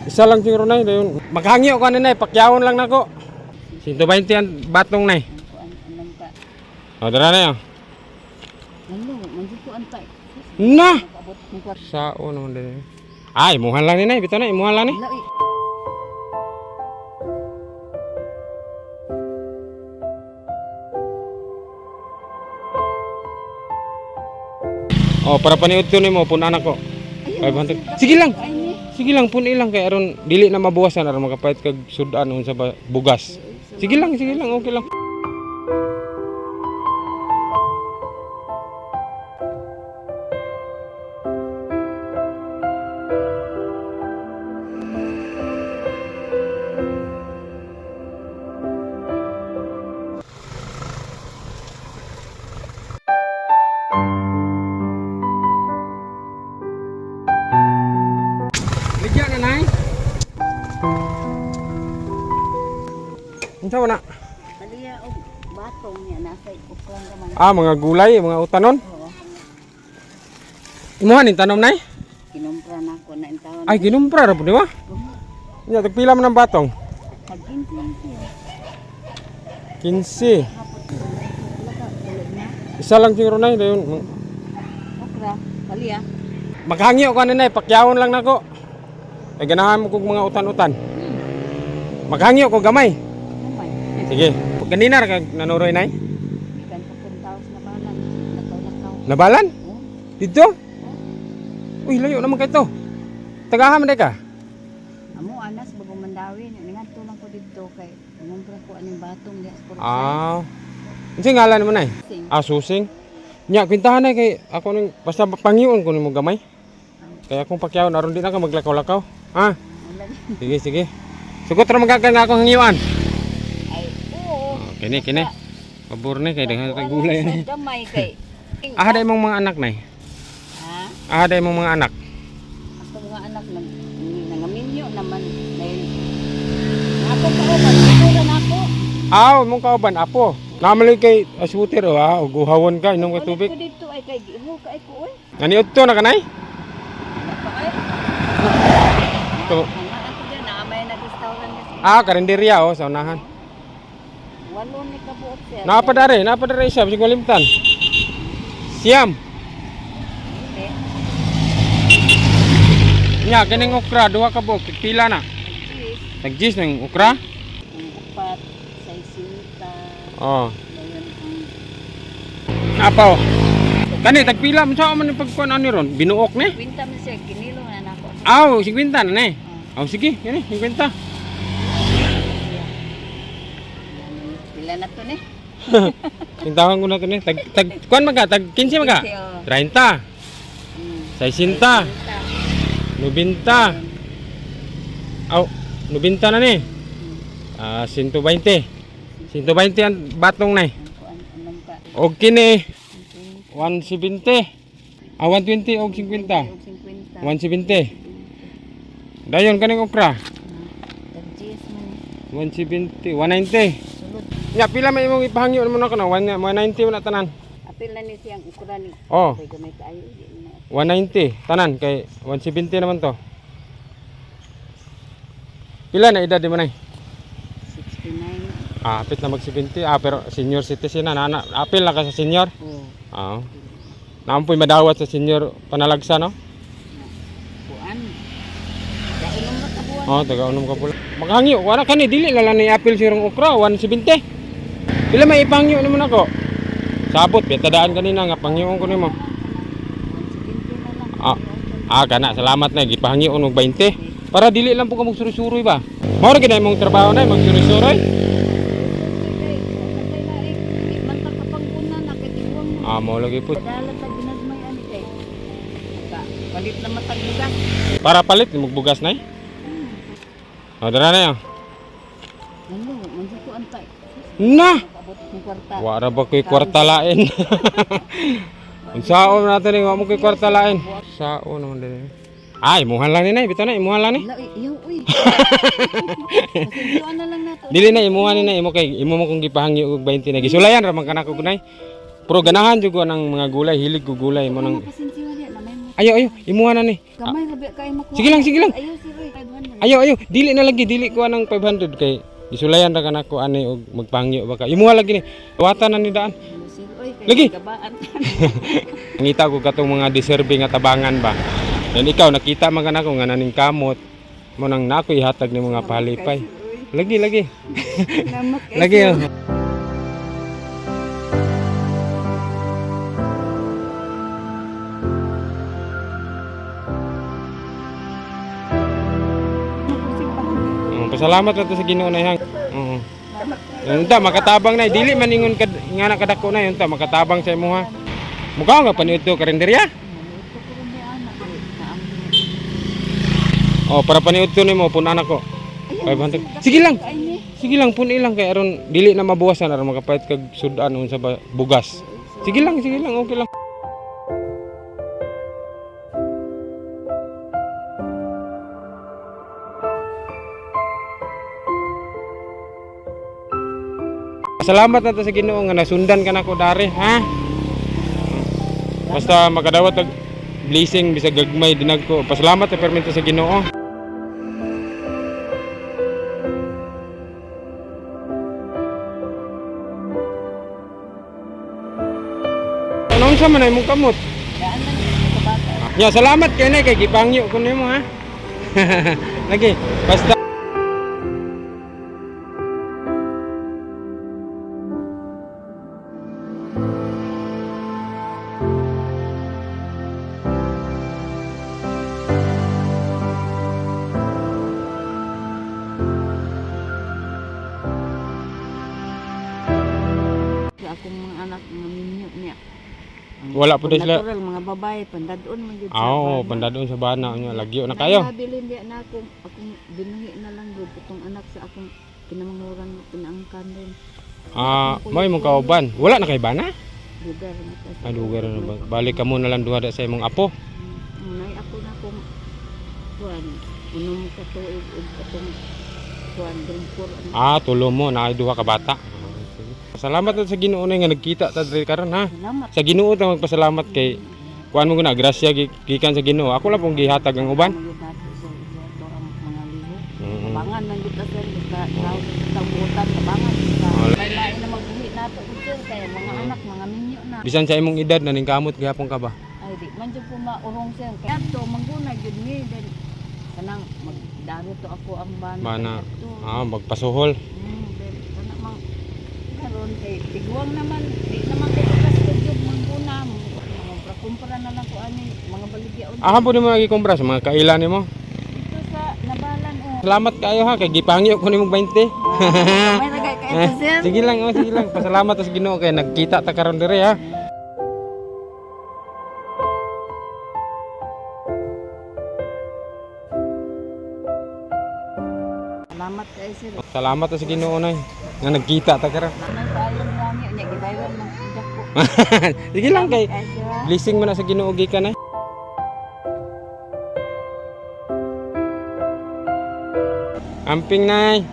Isa lang siguro na yun. Maghangyo ko na pakyawon lang nako. 120 ang batong na. Anong ka? O, dara na yun. Ano, manjud ko antay. Na! Abot ng kwarta. Sao naman din. Ay, imuhan lang ni nay. Bito na, imuhan lang ni. Lai. Oh, para paniud ko nimo pun anak ko. 500. Sige lang. Sige lang pun ilang kay aron dili na mabawasan aron makapait kag sudan unsa ba bugas. Sige lang, okay lang. Ligyan na nay. Unsa na? Taliya og batong niya nasa ukran gamay. Ah, mga gulay, mga utanon. Oo. Imuhan ni tanom nay? Kinumpra na ko na intawon. Ay, ginumpra ra pud di ba? Nya tagpila man ang batong? Hagin siya. 15. Laka tulog na. Isa lang siguro nay dayon. Okra, taliya. Maghangyo ko na pakyawon lang nako. Ay ganahan mo kog mga utan-utan. Maghangyo ko gamay. Gamay. Sige. Ganina ra kag nanuroy nay? Ikan ko puntaos na balan. Lakaw-lakaw. Nabalan? Oh. Dito? Uy, layo naman kay to. Tagahan man ka. Amo anas bagong mandawin. Ningadto lang ko dito kay kinumpra ko aning batong diha sa Ah. Unsa ngalan mo nay? Sing. Ah, susing. Nya kwintahan nay kay ako ning basta panghion ko nimo gamay. Kaya akong pakyawon aron di na ka maglakaw-lakaw. Ha? Sige, sige. Sugot ra magagan nga akong hangiwan. Ay, oo. Kini. Pabor ni kay daghan kay gulay ni. Gamay kay. Ah, day mong mga anak nay. Ha? Ah, day mong mga anak. Ako mga anak nangaminyo naman. Ako kauban, ako na ako. Ah, mong kauban apo. Namali kay asbuter ah, uguhawon ka inom ka tubig. Ko dito ay kay giho kay ko oy. Naniud to na kanay? Ay. To. Ana ako diyan naamay na restaurant niya. Ah, karinderya oh, sa unahan. Walo ni kabuok sir. Napadare siya bisig malimtan. Siam. Okay. Nya kining okra duha ka buok pila na. Cheese. Nagjis ng okra? Upat, saysita. Oh. Dayon ang Apaw. Kani tagpila mo sa man pagkuan ani ron? Binuok ni? kwinta man siya kinilo na nako. Aw, 50 na ni. Aw sige, kani 50. Pila na to ni? Tintahan ko na to ni. Tag kuan maga, tag 15 maga. 30. 60. 90. Aw, 90 na ni. Ah, 120. 120 ang batong na. Anong ka? Og kini 170. Ah, 120 og 50. 50. 170. Dayon kaning okra. Tag-cheese man. 170, 190. Sulod. Nya pila may imong ipahangyo mo na kana? 190 na tanan. Apil na ni siyang ukra ni. Oh, Kay gamay kaayo di na. 190 tanan kay 170 naman to. Pila na edad di mo nay? 69. Ah, apit na mag 70. Ah, pero senior citizen na nana. Apil na ka sa senior. Oh. Ah. Naampoy madawat sa senior panalagsa no? Kuan. Dahil mo tabuan. Oh, taga-unom ka pula. Maghangyo, wala kani dili la lang ni apil sirong okra 170. Pila may ipangyo nimo nako? Sabot betadaan kanina nga pangyoon ko nimo. 70 na lang. Kana salamat na gipahangyo og 20. Para dili lang po ka magsuri-suroy ba. Mao ra gid imong trabaho na magsuri-suroy. Di man ta kapanguna na kay tiwang mo. Ah, mao lagi po. Padala ta ginagmay ani kay. Palit na matag bugas. Para palit ni magbugas nay. Oh, dara na yan. Ano, manjud ko antay. Na. Abot ng kwarta. Wala ba ko'y kwarta lain? Unsaon natin ni wa mo ko'y kwarta lain. Sao naman din. Ay, imuhan lang ni nay, bitaw na imuhan lang ni. Iyaw uy. Pasensyoan na lang nato. Dili na imuhan ni nay, imo kay imo mo kung gipahangyo og 20 na gisulayan ra man kanako kunay. Pero ganahan jud ko ng mga gulay, hilig ko gulay mo nang. Pasensyoan diya na may Ayo, imuhan na ni. gamay rabi kay makuha. Sige lang, sige lang. Ayo si Roy 500. Ayaw, dili na lagi, dili ko anang 500 kay gisulayan ra kanako ani og magpangyo baka. Imuha lagi ni. Watan na ni daan. Lagi. Ngita ko katong mga deserving nga tabangan ba. Dan ikaw nakita man kanako nga naning kamot mo nang nako ihatag ni mga palipay. Lagi. Lagi. Oh. Pasalamat na to sa Ginoo na yang. Oo. Unta makatabang na dili man ingon kad nga nakadako na unta makatabang sa imo ha. Mukha nga paniudto karinderya. Oh, para paniudto nimo punan ako. 500. Sige lang pun ilang kay aron dili na mabuwasan aron makapait kag sudan unsa ba bugas. Sige lang, okay lang. Salamat na to sa Ginoo nga nasundan ka nako dari, ha? Basta makadawat og blessing bisag gagmay dinag ko. Pasalamat sa permento sa Ginoo. Ano sa man ay mong kamot? Ya, salamat kay nay kay gipangyo ko nimo, ha? Lagi, basta akong mga anak mga minyo niya. wala po din sila. Natural mga babae pandadon man gyud Oo, pandadon sa bana nya lagyo na kayo. Nabilin diya na akong binuhi na lang gyud itong anak sa akong kinamanghuran pinaangkan din. Mo imong kauban. Wala na kay bana? Lugar na ta. Lugar na ba? Balik ka mo na lang duha sa imong apo. Nay ako na kung kuan unong ka tuig ug atong kuan drinkor. Tulo mo na duha ka bata. Salamat na sa Ginoo na nga nagkita ta diri karon ha. Salamat. Sa Ginoo ta magpasalamat kay kuan mo guna grasya gikan sa Ginoo. Ako lang pong gihatag ang uban. Bangan man gud sir basta tabutan bangan. Lain na magbuhi nato sir kay mga anak mga minyo na. Bisan sa imong edad naning kamot gihapon ka ba? Ay di man jud ko maurong sir kay ato mangguna jud mi then kanang magdaro to ako ang bana. Magpasuhol. Then kana mang karon kay tiguang naman di naman kay kas jud mangguna. Kumpara na lang ko ani mga baligyaon. Po ni mo nagikumpra sa mga kailan nimo? Dito sa Nabalan Salamat kayo ha kay gipangyo ko nimo 20. May nagay kay sir. Sige lang. Pasalamat sa Ginoo kay nagkita ta karon diri ha. Salamat kay sir. Salamat sa Ginoo nay nga nagkita ta karon. Nanay sayang lang nya gibaywan man jak ko. Sige lang kay Ay sir. blessing mo na sa Ginoo gikan ay. Amping nay.